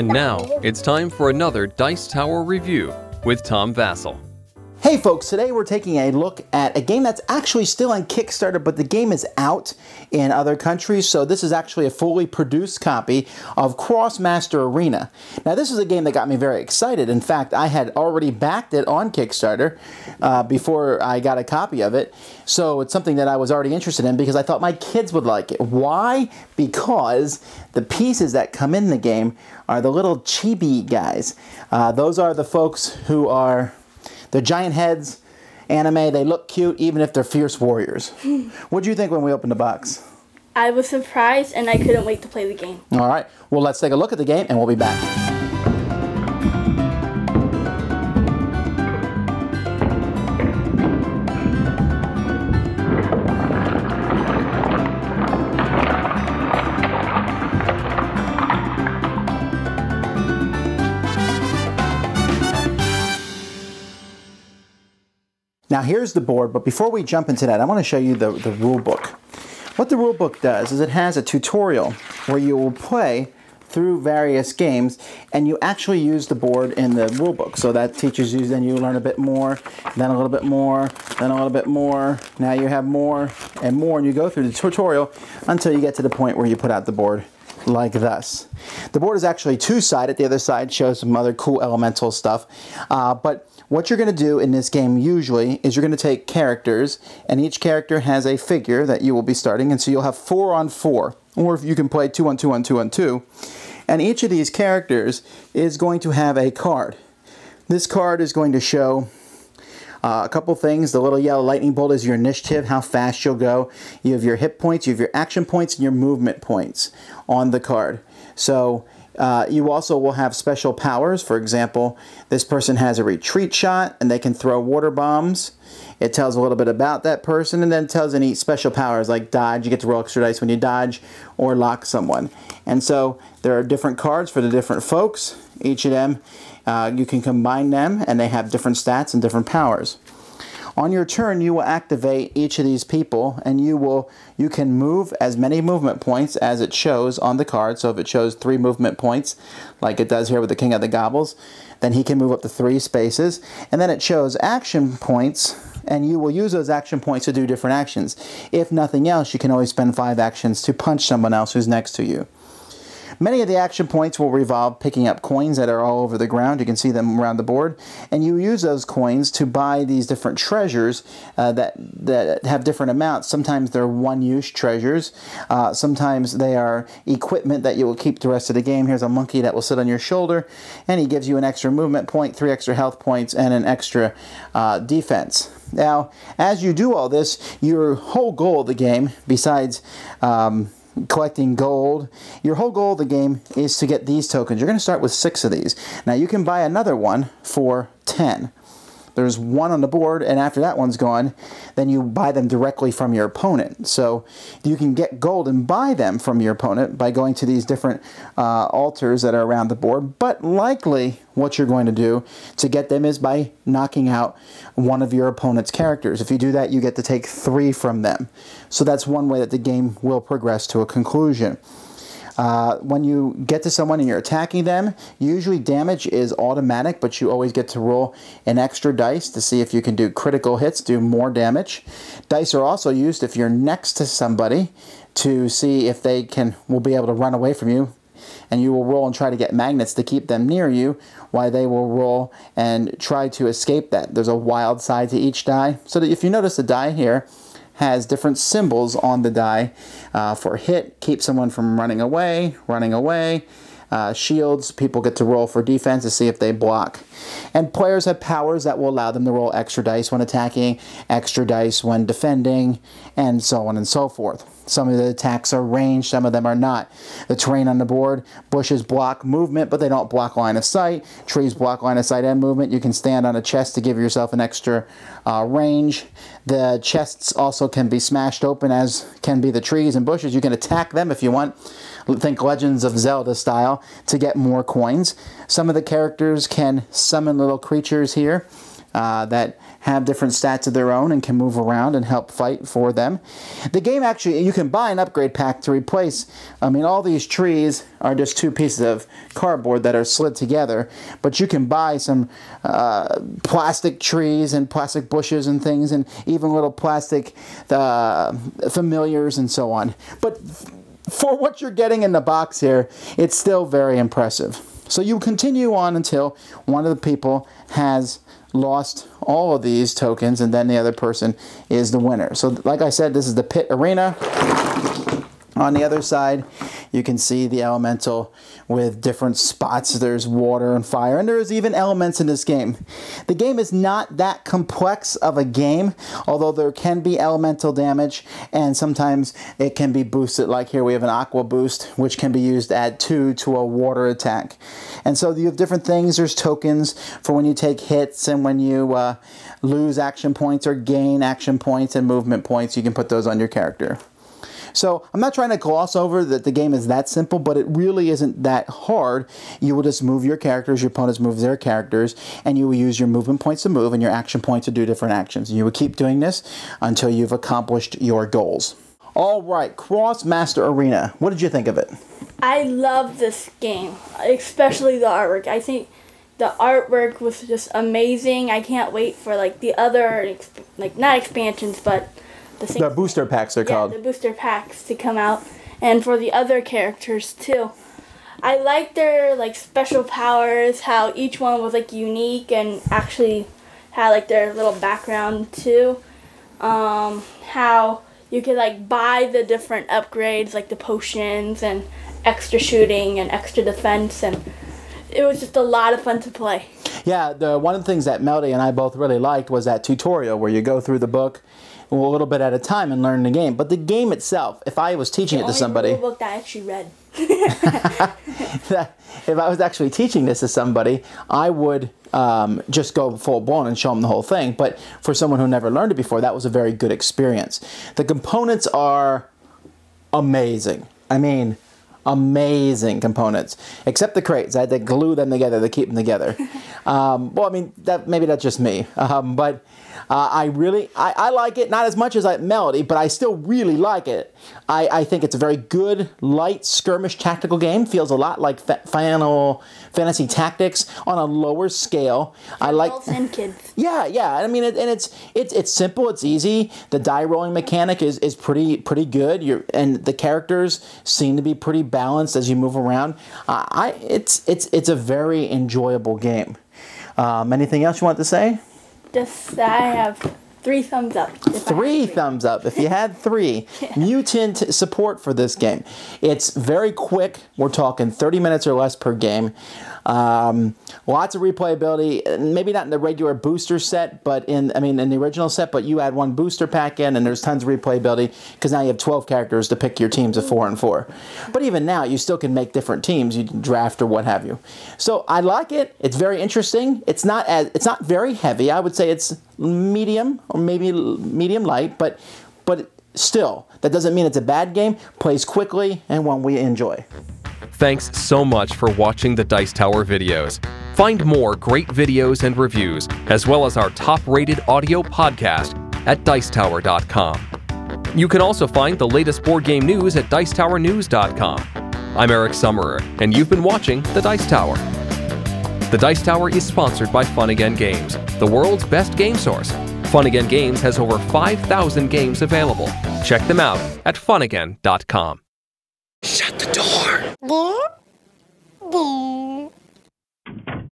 And now, it's time for another Dice Tower review with Tom Vasel. Hey folks, today we're taking a look at a game that's actually still on Kickstarter, but the game is out in other countries, so this is actually a fully produced copy of Krosmaster Arena. Now this is a game that got me very excited. In fact, I had already backed it on Kickstarter before I got a copy of it, so it's something that I was already interested in because I thought my kids would like it. Why? Because the pieces that come in the game are the little chibi guys. Those are the folks who are... They're giant heads, anime, they look cute even if they're fierce warriors. What did you think when we opened the box? I was surprised and I couldn't wait to play the game. Alright, well let's take a look at the game and we'll be back. Now here's the board, but before we jump into that, I want to show you the rule book. What the rule book does is it has a tutorial where you will play through various games and you actually use the board in the rule book. So that teaches you, then you learn a bit more, then a little bit more, then a little bit more. Now you have more and more, and you go through the tutorial until you get to the point where you put out the board like this. The board is actually two-sided. The other side shows some other cool elemental stuff. But what you're going to do in this game usually is you're going to take characters, and each character has a figure that you will be starting, and so you'll have 4 on 4, or if you can play 2 on 2 on 2 on 2. And each of these characters is going to have a card. This card is going to show a couple things. The little yellow lightning bolt is your initiative, how fast you'll go. You have your hit points, you have your action points, and your movement points on the card. So you also will have special powers. For example, this person has a retreat shot and they can throw water bombs. It tells a little bit about that person, and then it tells any special powers like dodge. You get to roll extra dice when you dodge or lock someone. And so there are different cards for the different folks. Each of them, you can combine them and they have different stats and different powers. On your turn, you will activate each of these people, and you can move as many movement points as it shows on the card. So if it shows 3 movement points, like it does here with the King of the Gobbles, then he can move up to 3 spaces. And then it shows action points, and you will use those action points to do different actions. If nothing else, you can always spend 5 actions to punch someone else who's next to you. Many of the action points will revolve picking up coins that are all over the ground. You can see them around the board. And you use those coins to buy these different treasures that have different amounts. Sometimes they're one-use treasures. Sometimes they are equipment that you will keep the rest of the game. Here's a monkey that will sit on your shoulder, and he gives you an extra movement point, 3 extra health points, and an extra defense. Now, as you do all this, your whole goal of the game, besides collecting gold, your whole goal of the game is to get these tokens. You're going to start with 6 of these. Now you can buy another one for 10. There's 1 on the board, and after that one's gone, then you buy them directly from your opponent. So you can get gold and buy them from your opponent by going to these different altars that are around the board. But likely what you're going to do to get them is by knocking out one of your opponent's characters. If you do that, you get to take 3 from them. So that's one way that the game will progress to a conclusion. When you get to someone and you're attacking them, usually damage is automatic, but you always get to roll an extra dice to see if you can do critical hits, do more damage. Dice are also used if you're next to somebody to see if they will be able to run away from you, and you will roll and try to get magnets to keep them near you while they will roll and try to escape that. There's a wild side to each die, so that if you notice the die here has different symbols on the die for hit, keep someone from running away, shields, people get to roll for defense to see if they block. And players have powers that will allow them to roll extra dice when attacking, extra dice when defending, and so on and so forth. Some of the attacks are ranged, some of them are not. The terrain on the board, bushes block movement, but they don't block line of sight. Trees block line of sight and movement. You can stand on a chest to give yourself an extra range. The chests also can be smashed open, as can be the trees and bushes. You can attack them if you want. Think Legends of Zelda style to get more coins. Some of the characters can summon little creatures here that have different stats of their own and can move around and help fight for them. The game actually, you can buy an upgrade pack to replace, all these trees are just 2 pieces of cardboard that are slid together, but you can buy some plastic trees and plastic bushes and things, and even little plastic familiars and so on. But for what you're getting in the box here, it's still very impressive. So you continue on until one of the people has lost all of these tokens, and then the other person is the winner. So like I said, this is the pit arena. On the other side, you can see the elemental with different spots. There's water and fire, and there's even elements in this game. The game is not that complex of a game, although there can be elemental damage, and sometimes it can be boosted. Like here we have an aqua boost, which can be used to add 2 to a water attack. And so you have different things. There's tokens for when you take hits and when you lose action points or gain action points and movement points. You can put those on your character. So I'm not trying to gloss over that the game is that simple, but it really isn't that hard. You will just move your characters, your opponents move their characters, and you will use your movement points to move and your action points to do different actions. You will keep doing this until you've accomplished your goals. All right, Krosmaster Arena. What did you think of it? I love this game, especially the artwork. I think the artwork was just amazing. I can't wait for the other, not expansions, but the booster packs are called. Yeah, the booster packs to come out, and for the other characters too. I like their special powers, how each one was unique and actually had their little background too. How you could buy the different upgrades, like the potions and extra shooting and extra defense, and it was just a lot of fun to play. Yeah, one of the things that Melody and I both really liked was that tutorial where you go through the book a little bit at a time and learn the game. But the game itself, if I was teaching it to somebody... The only rule book that I actually read. If I was actually teaching this to somebody, I would just go full blown and show them the whole thing. But for someone who never learned it before, that was a very good experience. The components are amazing. Amazing components, except the crates. I had to glue them together to keep them together. Maybe that's just me. But I like it, not as much as Melody, but I still really like it. I think it's a very good, light, skirmish tactical game. Feels a lot like Final Fantasy Tactics on a lower scale. Adults and kids. Yeah. It's simple. It's easy. The die rolling mechanic is pretty good. And the characters seem to be pretty balanced as you move around. It's a very enjoyable game. Anything else you want to say? Just that I have 3 thumbs up. 3 thumbs up. If you had 3. Yeah. Mutant support for this game. It's very quick. We're talking 30 minutes or less per game. Lots of replayability. Maybe not in the regular booster set, but in the original set. But you add 1 booster pack in, and there's tons of replayability because now you have 12 characters to pick your teams of 4 and 4. But even now, you still can make different teams. You can draft or what have you. So I like it. It's very interesting. It's not very heavy. I would say it's medium or maybe medium light, but still, that doesn't mean it's a bad game. Plays quickly and one we enjoy. Thanks so much for watching the Dice Tower videos. Find more great videos and reviews, as well as our top-rated audio podcast at Dicetower.com. You can also find the latest board game news at Dicetowernews.com. I'm Eric Summerer, and you've been watching The Dice Tower. The Dice Tower is sponsored by Fun Again Games, the world's best game source. Fun Again Games has over 5,000 games available. Check them out at funagain.com. Shut the door.